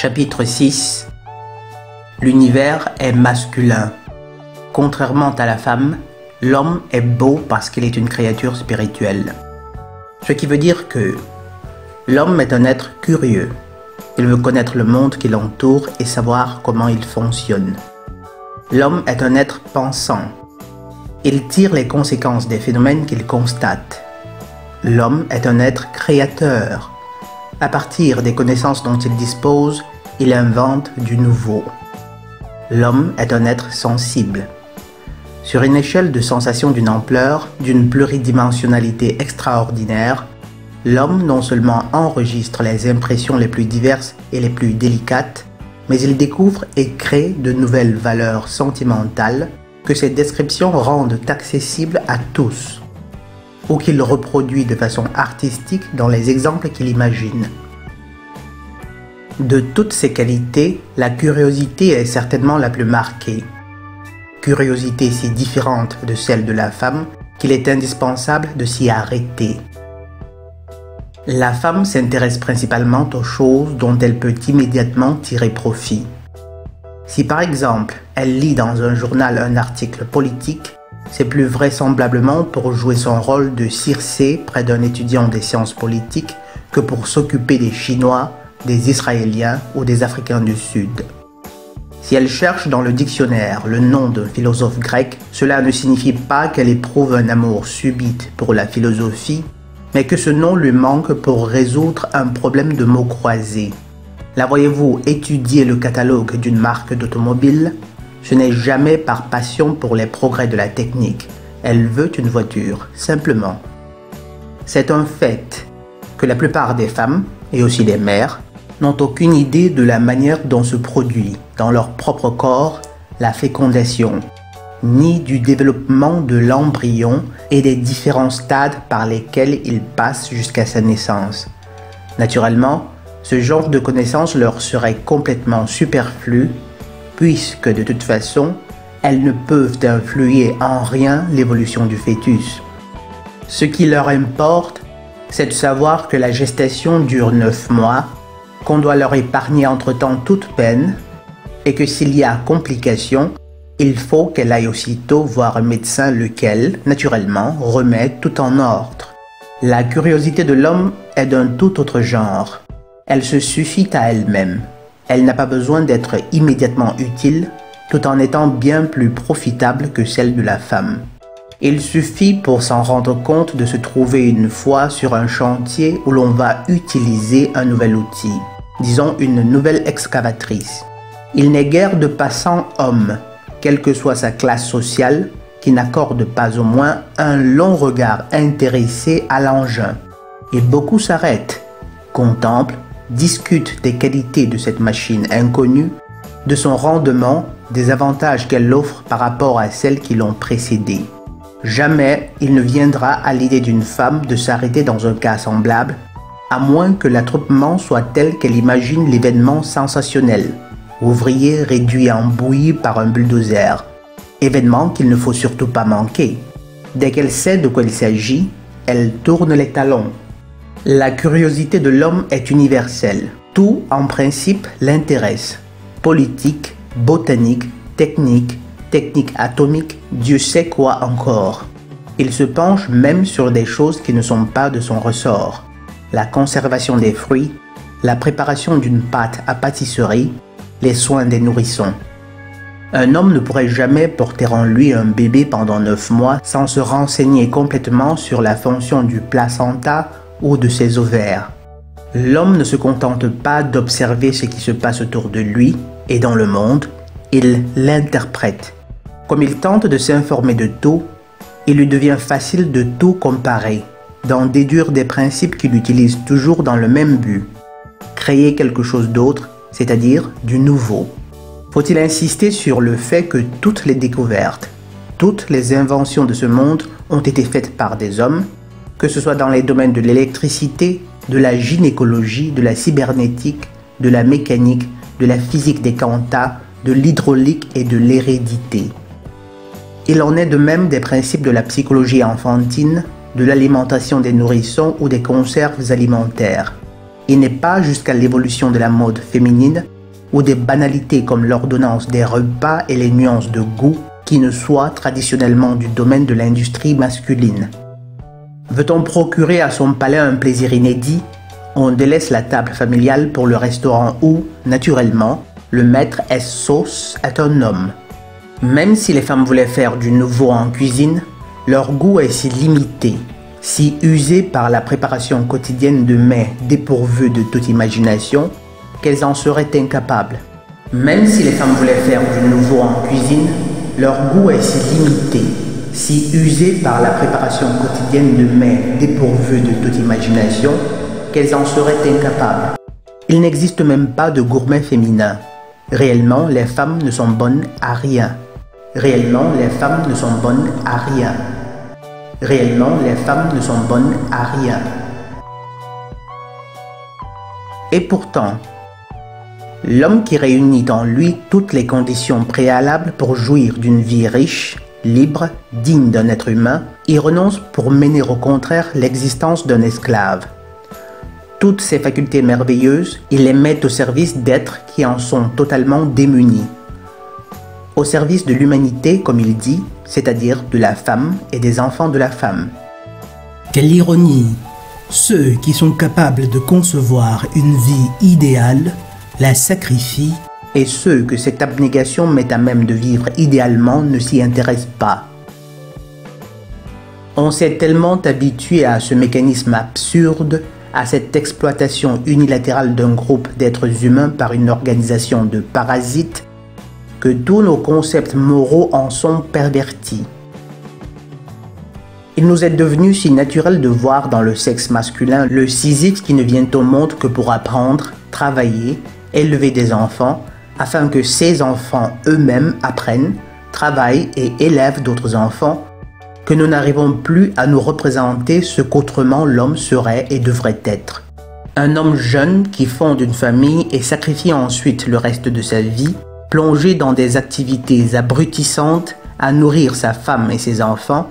Chapitre 6. L'univers est masculin. Contrairement à la femme, l'homme est beau parce qu'il est une créature spirituelle. Ce qui veut dire que l'homme est un être curieux. Il veut connaître le monde qui l'entoure et savoir comment il fonctionne. L'homme est un être pensant. Il tire les conséquences des phénomènes qu'il constate. L'homme est un être créateur. À partir des connaissances dont il dispose, il invente du nouveau. L'homme est un être sensible. Sur une échelle de sensations d'une ampleur, d'une pluridimensionnalité extraordinaire, l'homme non seulement enregistre les impressions les plus diverses et les plus délicates, mais il découvre et crée de nouvelles valeurs sentimentales que ces descriptions rendent accessibles à tous, ou qu'il reproduit de façon artistique dans les exemples qu'il imagine. De toutes ces qualités, la curiosité est certainement la plus marquée. Curiosité si différente de celle de la femme qu'il est indispensable de s'y arrêter. La femme s'intéresse principalement aux choses dont elle peut immédiatement tirer profit. Si par exemple, elle lit dans un journal un article politique, c'est plus vraisemblablement pour jouer son rôle de Circé près d'un étudiant des sciences politiques que pour s'occuper des Chinois, des Israéliens ou des Africains du Sud. Si elle cherche dans le dictionnaire le nom d'un philosophe grec, cela ne signifie pas qu'elle éprouve un amour subit pour la philosophie, mais que ce nom lui manque pour résoudre un problème de mots croisés. La voyez-vous étudier le catalogue d'une marque d'automobile? Ce n'est jamais par passion pour les progrès de la technique. Elle veut une voiture, simplement. C'est un fait que la plupart des femmes, et aussi des mères, n'ont aucune idée de la manière dont se produit, dans leur propre corps, la fécondation, ni du développement de l'embryon et des différents stades par lesquels il passe jusqu'à sa naissance. Naturellement, ce genre de connaissances leur serait complètement superflu, puisque de toute façon, elles ne peuvent influer en rien l'évolution du fœtus. Ce qui leur importe, c'est de savoir que la gestation dure 9 mois, qu'on doit leur épargner entre-temps toute peine, et que s'il y a complication, il faut qu'elle aille aussitôt voir un médecin lequel, naturellement, remet tout en ordre. La curiosité de l'homme est d'un tout autre genre. Elle se suffit à elle-même. Elle n'a pas besoin d'être immédiatement utile, tout en étant bien plus profitable que celle de la femme. Il suffit pour s'en rendre compte de se trouver une fois sur un chantier où l'on va utiliser un nouvel outil, disons une nouvelle excavatrice. Il n'est guère de passant homme, quelle que soit sa classe sociale, qui n'accorde pas au moins un long regard intéressé à l'engin. Et beaucoup s'arrêtent, contemplent, discutent des qualités de cette machine inconnue, de son rendement, des avantages qu'elle offre par rapport à celles qui l'ont précédée. Jamais il ne viendra à l'idée d'une femme de s'arrêter dans un cas semblable, à moins que l'attroupement soit tel qu'elle imagine l'événement sensationnel. Ouvrier réduit en bouillie par un bulldozer. Événement qu'il ne faut surtout pas manquer. Dès qu'elle sait de quoi il s'agit, elle tourne les talons. La curiosité de l'homme est universelle. Tout, en principe, l'intéresse. Politique, botanique, technique atomique, Dieu sait quoi encore. Il se penche même sur des choses qui ne sont pas de son ressort. La conservation des fruits, la préparation d'une pâte à pâtisserie, les soins des nourrissons. Un homme ne pourrait jamais porter en lui un bébé pendant 9 mois sans se renseigner complètement sur la fonction du placenta ou de ses ovaires. L'homme ne se contente pas d'observer ce qui se passe autour de lui et dans le monde, il l'interprète. Comme il tente de s'informer de tout, il lui devient facile de tout comparer, d'en déduire des principes qu'il utilise toujours dans le même but, créer quelque chose d'autre, c'est-à-dire du nouveau. Faut-il insister sur le fait que toutes les découvertes, toutes les inventions de ce monde ont été faites par des hommes, que ce soit dans les domaines de l'électricité, de la gynécologie, de la cybernétique, de la mécanique, de la physique des quantas, de l'hydraulique et de l'hérédité. Il en est de même des principes de la psychologie enfantine, de l'alimentation des nourrissons ou des conserves alimentaires. Il n'est pas jusqu'à l'évolution de la mode féminine ou des banalités comme l'ordonnance des repas et les nuances de goût qui ne soient traditionnellement du domaine de l'industrie masculine. Veut-on procurer à son palais un plaisir inédit? On délaisse la table familiale pour le restaurant où, naturellement, le maître sauce est un homme. Même si les femmes voulaient faire du nouveau en cuisine, leur goût est si limité, si usé par la préparation quotidienne de mets dépourvus de toute imagination, qu'elles en seraient incapables. Même si les femmes voulaient faire du nouveau en cuisine, leur goût est si limité, si usé par la préparation quotidienne de mets dépourvus de toute imagination, qu'elles en seraient incapables. Il n'existe même pas de gourmet féminin. Réellement, les femmes ne sont bonnes à rien. Réellement, les femmes ne sont bonnes à rien. Réellement, les femmes ne sont bonnes à rien. Et pourtant, l'homme qui réunit en lui toutes les conditions préalables pour jouir d'une vie riche, libre, digne d'un être humain, y renonce pour mener au contraire l'existence d'un esclave. Toutes ces facultés merveilleuses, il les met au service d'êtres qui en sont totalement démunis. Au service de l'humanité, comme il dit, c'est-à-dire de la femme et des enfants de la femme. Quelle ironie! Ceux qui sont capables de concevoir une vie idéale la sacrifient, et ceux que cette abnégation met à même de vivre idéalement ne s'y intéressent pas. On s'est tellement habitué à ce mécanisme absurde, à cette exploitation unilatérale d'un groupe d'êtres humains par une organisation de parasites, que tous nos concepts moraux en sont pervertis. Il nous est devenu si naturel de voir dans le sexe masculin le Sisyphe qui ne vient au monde que pour apprendre, travailler, élever des enfants, afin que ces enfants eux-mêmes apprennent, travaillent et élèvent d'autres enfants, que nous n'arrivons plus à nous représenter ce qu'autrement l'homme serait et devrait être. Un homme jeune qui fonde une famille et sacrifie ensuite le reste de sa vie, plongé dans des activités abrutissantes à nourrir sa femme et ses enfants,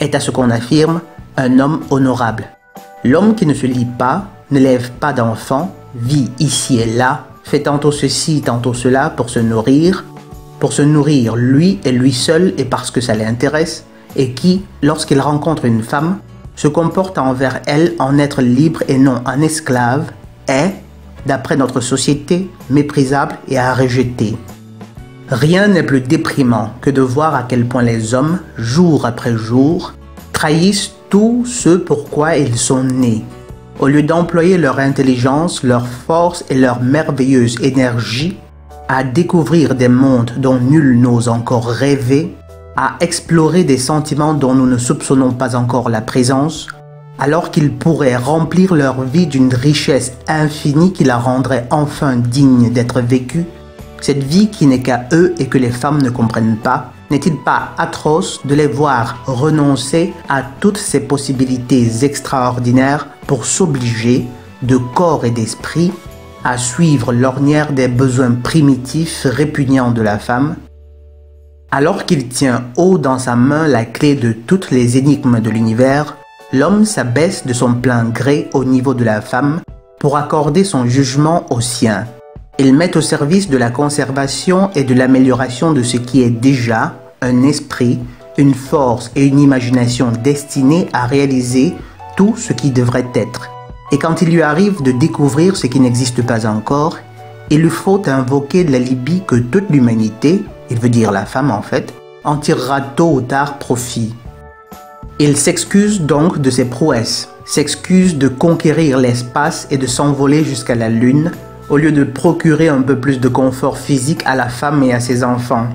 est à ce qu'on affirme un homme honorable. L'homme qui ne se lie pas, n'élève pas d'enfants, vit ici et là, fait tantôt ceci, tantôt cela pour se nourrir lui et lui seul et parce que ça l'intéresse, et qui, lorsqu'il rencontre une femme, se comporte envers elle en être libre et non en esclave, est, d'après notre société, méprisable et à rejeter. Rien n'est plus déprimant que de voir à quel point les hommes, jour après jour, trahissent tout ce pourquoi ils sont nés. Au lieu d'employer leur intelligence, leur force et leur merveilleuse énergie à découvrir des mondes dont nul n'ose encore rêver, à explorer des sentiments dont nous ne soupçonnons pas encore la présence, alors qu'ils pourraient remplir leur vie d'une richesse infinie qui la rendrait enfin digne d'être vécue, cette vie qui n'est qu'à eux et que les femmes ne comprennent pas, n'est-il pas atroce de les voir renoncer à toutes ces possibilités extraordinaires pour s'obliger, de corps et d'esprit, à suivre l'ornière des besoins primitifs répugnants de la femme, alors qu'il tient haut dans sa main la clé de toutes les énigmes de l'univers, l'homme s'abaisse de son plein gré au niveau de la femme pour accorder son jugement au sien. Il met au service de la conservation et de l'amélioration de ce qui est déjà un esprit, une force et une imagination destinés à réaliser tout ce qui devrait être. Et quand il lui arrive de découvrir ce qui n'existe pas encore, il lui faut invoquer l'alibi que toute l'humanité, il veut dire la femme en fait, en tirera tôt ou tard profit. Il s'excuse donc de ses prouesses, s'excuse de conquérir l'espace et de s'envoler jusqu'à la lune, au lieu de procurer un peu plus de confort physique à la femme et à ses enfants.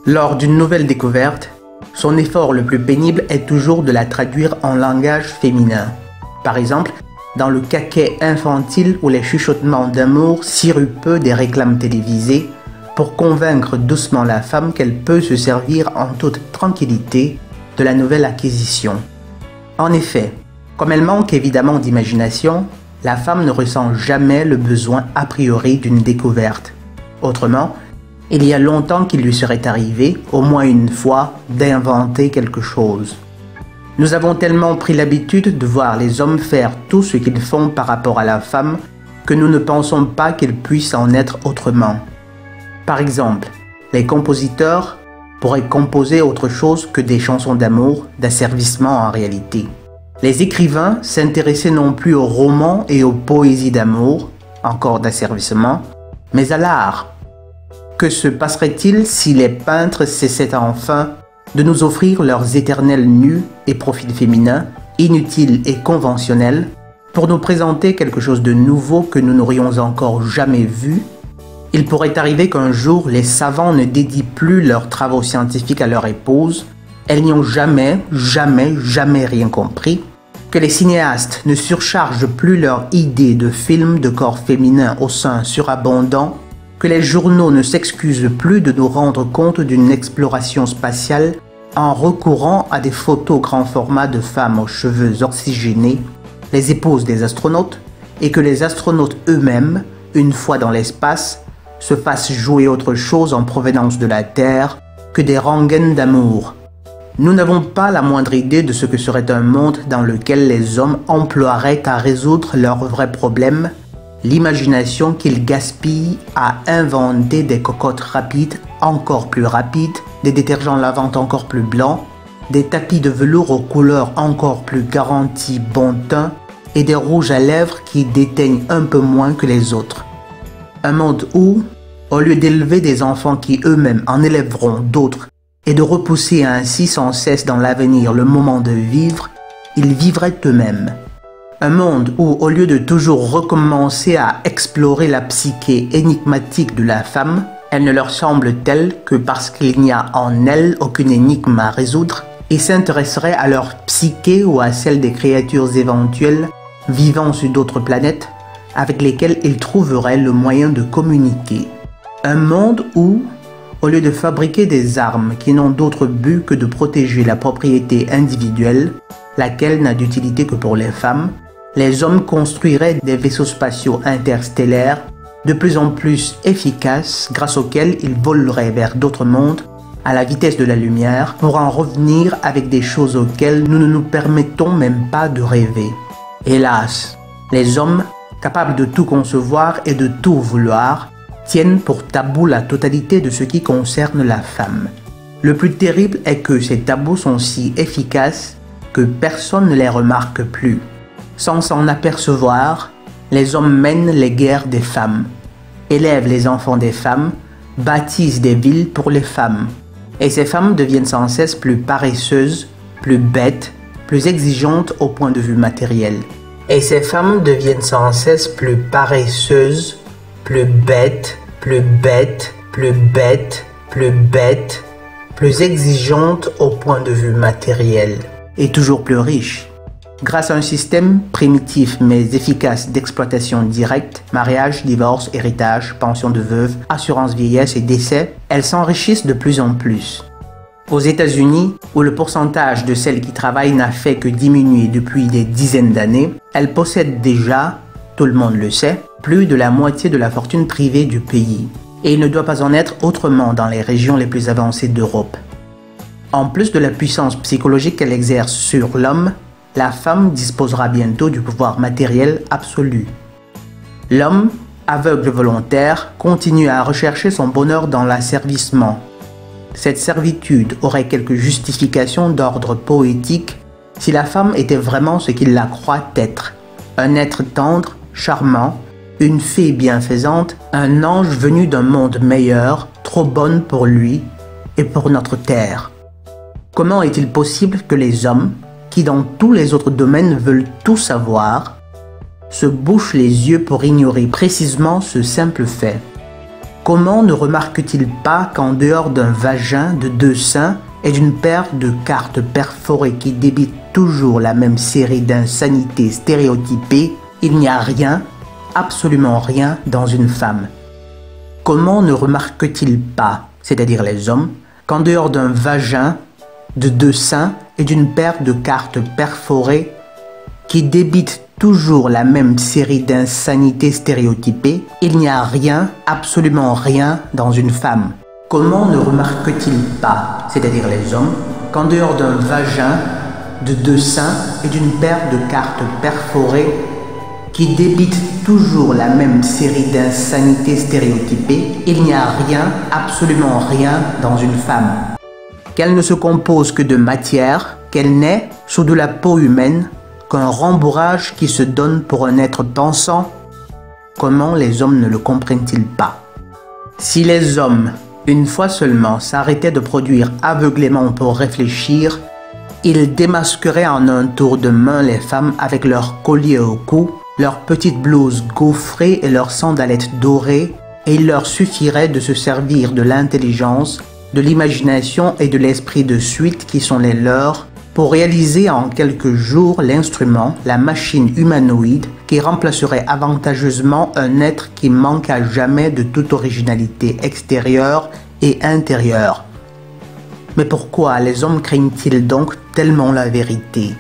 Lors d'une nouvelle découverte, son effort le plus pénible est toujours de la traduire en langage féminin. Par exemple, dans le caquet infantile ou les chuchotements d'amour sirupeux des réclames télévisées, pour convaincre doucement la femme qu'elle peut se servir en toute tranquillité de la nouvelle acquisition. En effet, comme elle manque évidemment d'imagination, la femme ne ressent jamais le besoin a priori d'une découverte. Autrement, il y a longtemps qu'il lui serait arrivé, au moins une fois, d'inventer quelque chose. Nous avons tellement pris l'habitude de voir les hommes faire tout ce qu'ils font par rapport à la femme que nous ne pensons pas qu'il puisse en être autrement. Par exemple, les compositeurs pourraient composer autre chose que des chansons d'amour, d'asservissement en réalité. Les écrivains s'intéressaient non plus aux romans et aux poésies d'amour, encore d'asservissement, mais à l'art. Que se passerait-il si les peintres cessaient enfin de nous offrir leurs éternels nus et profils féminins, inutiles et conventionnels, pour nous présenter quelque chose de nouveau que nous n'aurions encore jamais vu? Il pourrait arriver qu'un jour, les savants ne dédient plus leurs travaux scientifiques à leur épouse, elles n'y ont jamais rien compris, que les cinéastes ne surchargent plus leurs idées de films de corps féminins au sein surabondant, que les journaux ne s'excusent plus de nous rendre compte d'une exploration spatiale en recourant à des photos grand format de femmes aux cheveux oxygénés, les épouses des astronautes, et que les astronautes eux-mêmes, une fois dans l'espace, se fassent jouer autre chose en provenance de la Terre que des rengaines d'amour. Nous n'avons pas la moindre idée de ce que serait un monde dans lequel les hommes emploieraient à résoudre leurs vrais problèmes, l'imagination qu'ils gaspillent à inventer des cocottes rapides encore plus rapides, des détergents lavants encore plus blancs, des tapis de velours aux couleurs encore plus garanties bon teint et des rouges à lèvres qui déteignent un peu moins que les autres. Un monde où, au lieu d'élever des enfants qui eux-mêmes en élèveront d'autres et de repousser ainsi sans cesse dans l'avenir le moment de vivre, ils vivraient eux-mêmes. Un monde où, au lieu de toujours recommencer à explorer la psyché énigmatique de la femme, elle ne leur semble telle que parce qu'il n'y a en elle aucune énigme à résoudre et s'intéresseraient à leur psyché ou à celle des créatures éventuelles vivant sur d'autres planètes avec lesquelles ils trouveraient le moyen de communiquer. Un monde où, au lieu de fabriquer des armes qui n'ont d'autre but que de protéger la propriété individuelle, laquelle n'a d'utilité que pour les femmes, les hommes construiraient des vaisseaux spatiaux interstellaires de plus en plus efficaces grâce auxquels ils voleraient vers d'autres mondes à la vitesse de la lumière pour en revenir avec des choses auxquelles nous ne nous permettons même pas de rêver. Hélas, les hommes, capables de tout concevoir et de tout vouloir, tiennent pour tabou la totalité de ce qui concerne la femme. Le plus terrible est que ces tabous sont si efficaces que personne ne les remarque plus. Sans s'en apercevoir, les hommes mènent les guerres des femmes, élèvent les enfants des femmes, bâtissent des villes pour les femmes. Et ces femmes deviennent sans cesse plus paresseuses, plus bêtes, plus exigeantes au point de vue matériel. Et ces femmes deviennent sans cesse plus paresseuses, plus bêtes, plus bêtes, plus bêtes, plus bêtes, plus exigeantes au point de vue matériel. Et toujours plus riches. Grâce à un système primitif mais efficace d'exploitation directe, mariage, divorce, héritage, pension de veuve, assurance vieillesse et décès, elles s'enrichissent de plus en plus. Aux États-Unis, où le pourcentage de celles qui travaillent n'a fait que diminuer depuis des dizaines d'années, elles possèdent déjà, tout le monde le sait, plus de la moitié de la fortune privée du pays. Et il ne doit pas en être autrement dans les régions les plus avancées d'Europe. En plus de la puissance psychologique qu'elle exerce sur l'homme, la femme disposera bientôt du pouvoir matériel absolu. L'homme, aveugle volontaire, continue à rechercher son bonheur dans l'asservissement. Cette servitude aurait quelques justifications d'ordre poétique si la femme était vraiment ce qu'il la croit être, un être tendre, charmant, une fée bienfaisante, un ange venu d'un monde meilleur, trop bonne pour lui et pour notre terre. Comment est-il possible que les hommes, qui dans tous les autres domaines veulent tout savoir, se bouchent les yeux pour ignorer précisément ce simple fait? Comment ne remarque-t-il pas qu'en dehors d'un vagin, de deux seins et d'une paire de cartes perforées qui débitent toujours la même série d'insanités stéréotypées, il n'y a rien, absolument rien dans une femme? Comment ne remarque-t-il pas, c'est-à-dire les hommes, qu'en dehors d'un vagin, de deux seins et d'une paire de cartes perforées qui débitent toujours la même série d'insanités stéréotypées, il n'y a rien, absolument rien dans une femme? Comment ne remarque-t-il pas, c'est-à-dire les hommes, qu'en dehors d'un vagin, de 2 seins et d'une paire de cartes perforées qui débitent toujours la même série d'insanités stéréotypées, il n'y a rien, absolument rien dans une femme. Qu'elle ne se compose que de matière, qu'elle naît sous de la peau humaine, qu'un rembourrage qui se donne pour un être pensant, comment les hommes ne le comprennent-ils pas? Si les hommes, une fois seulement, s'arrêtaient de produire aveuglément pour réfléchir, ils démasqueraient en un tour de main les femmes avec leurs colliers au cou, leurs petites blouses gaufrées et leurs sandalettes dorées, et il leur suffirait de se servir de l'intelligence, de l'imagination et de l'esprit de suite qui sont les leurs pour réaliser en quelques jours l'instrument, la machine humanoïde qui remplacerait avantageusement un être qui manque à jamais de toute originalité extérieure et intérieure. Mais pourquoi les hommes craignent-ils donc tellement la vérité ?